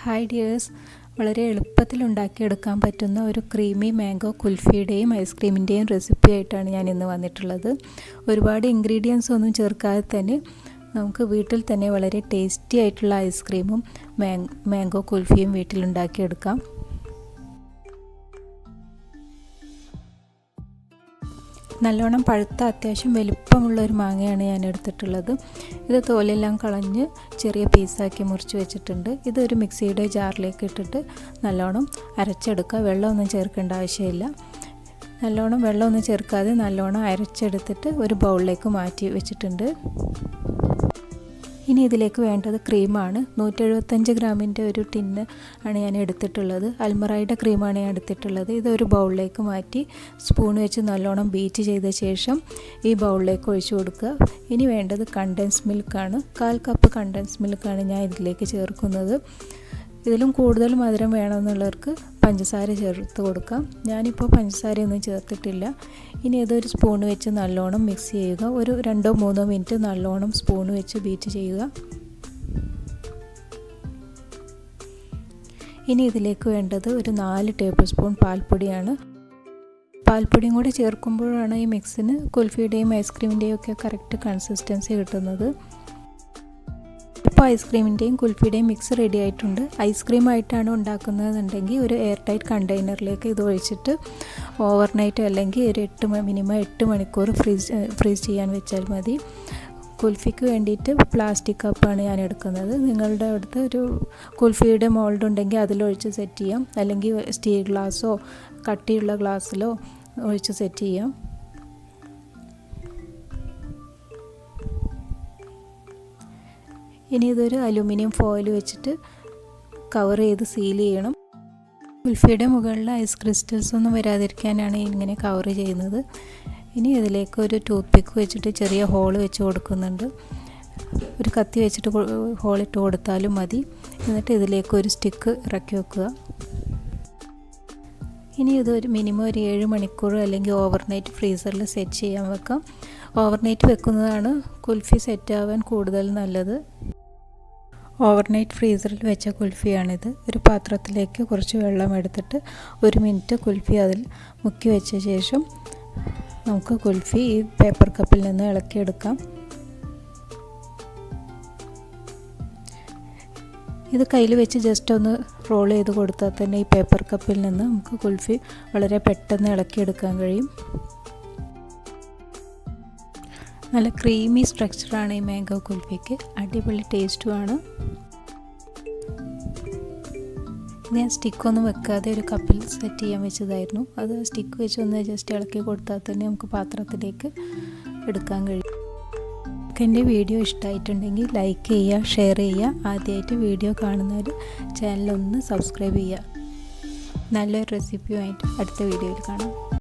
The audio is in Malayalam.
ഹായ് ഡിയേഴ്സ്, വളരെ എളുപ്പത്തിൽ ഉണ്ടാക്കിയെടുക്കാൻ പറ്റുന്ന ഒരു ക്രീമി മാംഗോ കുൽഫിയുടെയും ഐസ്ക്രീമിൻ്റെയും റെസിപ്പി ആയിട്ടാണ് ഞാൻ ഇന്ന് വന്നിട്ടുള്ളത്. ഒരുപാട് ഇൻഗ്രീഡിയൻസ് ഒന്നും ചേർക്കാതെ തന്നെ നമുക്ക് വീട്ടിൽ തന്നെ വളരെ ടേസ്റ്റി ആയിട്ടുള്ള ഐസ്ക്രീമും മാംഗോ കുൽഫിയും വീട്ടിലുണ്ടാക്കിയെടുക്കാം. നല്ലോണം പഴുത്ത അത്യാവശ്യം വലിപ്പമുള്ള ഒരു മാങ്ങയാണ് ഞാൻ എടുത്തിട്ടുള്ളത്. ഇത് തോലെല്ലാം കളഞ്ഞ് ചെറിയ പീസാക്കി മുറിച്ച് വെച്ചിട്ടുണ്ട്. ഇതൊരു മിക്സിയുടെ ജാറിലേക്ക് ഇട്ടിട്ട് നല്ലോണം അരച്ചെടുക്കുക. വെള്ളമൊന്നും ചേർക്കേണ്ട ആവശ്യമില്ല. നല്ലോണം വെള്ളമൊന്നും ചേർക്കാതെ നല്ലോണം അരച്ചെടുത്തിട്ട് ഒരു ബൗളിലേക്ക് മാറ്റി വെച്ചിട്ടുണ്ട്. ഇനി ഇതിലേക്ക് വേണ്ടത് ക്രീമാണ്. 175 ഗ്രാമിൻ്റെ ഒരു ടിന്ന് ആണ് ഞാൻ എടുത്തിട്ടുള്ളത്. അൽമറയുടെ ക്രീമാണ് ഞാൻ എടുത്തിട്ടുള്ളത്. ഇതൊരു ബൗളിലേക്ക് മാറ്റി സ്പൂൺ വെച്ച് നല്ലോണം ബീറ്റ് ചെയ്ത ശേഷം ഈ ബൗളിലേക്ക് ഒഴിച്ചു കൊടുക്കുക. ഇനി വേണ്ടത് കണ്ടൻസ് മിൽക്കാണ്. 1/4 കപ്പ് കണ്ടൻസ് മിൽക്കാണ് ഞാൻ ഇതിലേക്ക് ചേർക്കുന്നത്. ഇതിലും കൂടുതൽ മധുരം വേണമെന്നുള്ളവർക്ക് പഞ്ചസാര ചേർത്ത് കൊടുക്കാം. ഞാനിപ്പോൾ പഞ്ചസാരയൊന്നും ചേർത്തിട്ടില്ല. ഇനി ഇതൊരു സ്പൂൺ വെച്ച് നല്ലോണം മിക്സ് ചെയ്യുക. ഒരു 2-3 മിനിറ്റ് നല്ലോണം സ്പൂൺ വെച്ച് ബീറ്റ് ചെയ്യുക. ഇനി ഇതിലേക്ക് വേണ്ടത് ഒരു 4 ടേബിൾ സ്പൂൺ പാൽപ്പൊടിയാണ്. പാൽപ്പൊടിയും കൂടി ചേർക്കുമ്പോഴാണ് ഈ മിക്സിന് കുൽഫിയുടെയും ഐസ്ക്രീമിൻ്റെയും ഒക്കെ കറക്റ്റ് കൺസിസ്റ്റൻസി കിട്ടുന്നത്. ഇപ്പോൾ ഐസ്ക്രീമിൻ്റെയും കുൽഫിയുടെയും മിക്സ് റെഡി ആയിട്ടുണ്ട്. ഐസ്ക്രീമായിട്ടാണ് ഉണ്ടാക്കുന്നതെന്നുണ്ടെങ്കിൽ ഒരു എയർ ടൈറ്റ് കണ്ടെയ്നറിലേക്ക് ഇത് ഒഴിച്ചിട്ട് ഓവർനൈറ്റ് അല്ലെങ്കിൽ ഒരു മിനിമം 8 മണിക്കൂർ ഫ്രീസ് ചെയ്യാൻ വെച്ചാൽ മതി. കുൽഫിക്ക് വേണ്ടിയിട്ട് പ്ലാസ്റ്റിക് കപ്പാണ് ഞാൻ എടുക്കുന്നത്. നിങ്ങളുടെ അടുത്ത് ഒരു കുൽഫിയുടെ മോൾഡ് ഉണ്ടെങ്കിൽ അതിലൊഴിച്ച് സെറ്റ് ചെയ്യാം. അല്ലെങ്കിൽ സ്റ്റീൽ ഗ്ലാസ്സോ കട്ടിയുള്ള ഗ്ലാസ്സിലോ ഒഴിച്ച് സെറ്റ് ചെയ്യാം. ഇനി ഇതൊരു അലുമിനിയം ഫോയിൽ വെച്ചിട്ട് കവർ ചെയ്ത് സീൽ ചെയ്യണം. കുൽഫിയുടെ മുകളിൽ ഐസ് ക്രിസ്റ്റൽസ് ഒന്നും വരാതിരിക്കാനാണ് ഇങ്ങനെ കവർ ചെയ്യുന്നത്. ഇനി ഇതിലേക്ക് ഒരു ടൂത്ത് പിക്ക് വെച്ചിട്ട് ചെറിയ ഹോൾ വെച്ച് കൊടുക്കുന്നുണ്ട്. ഒരു കത്തി വെച്ചിട്ട് ഹോളിട്ട് കൊടുത്താലും മതി. എന്നിട്ട് ഇതിലേക്ക് ഒരു സ്റ്റിക്ക് ഇറക്കി വെക്കുക. ഇനി ഇതൊരു മിനിമം ഒരു 7 മണിക്കൂർ അല്ലെങ്കിൽ ഓവർനൈറ്റ് ഫ്രീസറിൽ സെറ്റ് ചെയ്യാൻ വെക്കാം. ഓവർനൈറ്റ് വെക്കുന്നതാണ് കുൽഫി സെറ്റ് ആവാൻ കൂടുതൽ നല്ലത്. ഓവർനൈറ്റ് ഫ്രീസറിൽ വെച്ച കുൽഫിയാണിത്. ഒരു പാത്രത്തിലേക്ക് കുറച്ച് വെള്ളം എടുത്തിട്ട് 1 മിനിറ്റ് കുൽഫി അതിൽ മുക്കി വെച്ച ശേഷം നമുക്ക് കുൽഫി ഈ പേപ്പർ കപ്പിൽ നിന്ന് ഇളക്കിയെടുക്കാം. ഇത് കയ്യിൽ വെച്ച് ജസ്റ്റ് ഒന്ന് റോൾ ചെയ്ത് കൊടുത്താൽ തന്നെ ഈ പേപ്പർ കപ്പിൽ നിന്ന് നമുക്ക് കുൽഫി വളരെ പെട്ടെന്ന് ഇളക്കിയെടുക്കാൻ കഴിയും. നല്ല ക്രീമി സ്ട്രക്ചറാണ് ഈ മാംഗോ കുൽഫിക്ക്. അടിപൊളി ടേസ്റ്റുമാണ്. ഞാൻ സ്റ്റിക്കൊന്നും വെക്കാതെ ഒരു കപ്പിൽ സെറ്റ് ചെയ്യാൻ വെച്ചതായിരുന്നു. അത് സ്റ്റിക്ക് വെച്ച് ഒന്ന് ജസ്റ്റ് ഇളക്കി കൊടുത്താൽ തന്നെ നമുക്ക് പാത്രത്തിലേക്ക് എടുക്കാൻ കഴിയും. എൻ്റെ വീഡിയോ ഇഷ്ടമായിട്ടുണ്ടെങ്കിൽ ലൈക്ക് ചെയ്യുക, ഷെയർ ചെയ്യുക. ആദ്യമായിട്ട് വീഡിയോ കാണുന്നവർ ചാനലൊന്ന് സബ്സ്ക്രൈബ് ചെയ്യുക. നല്ലൊരു റെസിപ്പിയുമായിട്ട് അടുത്ത വീഡിയോയിൽ കാണാം.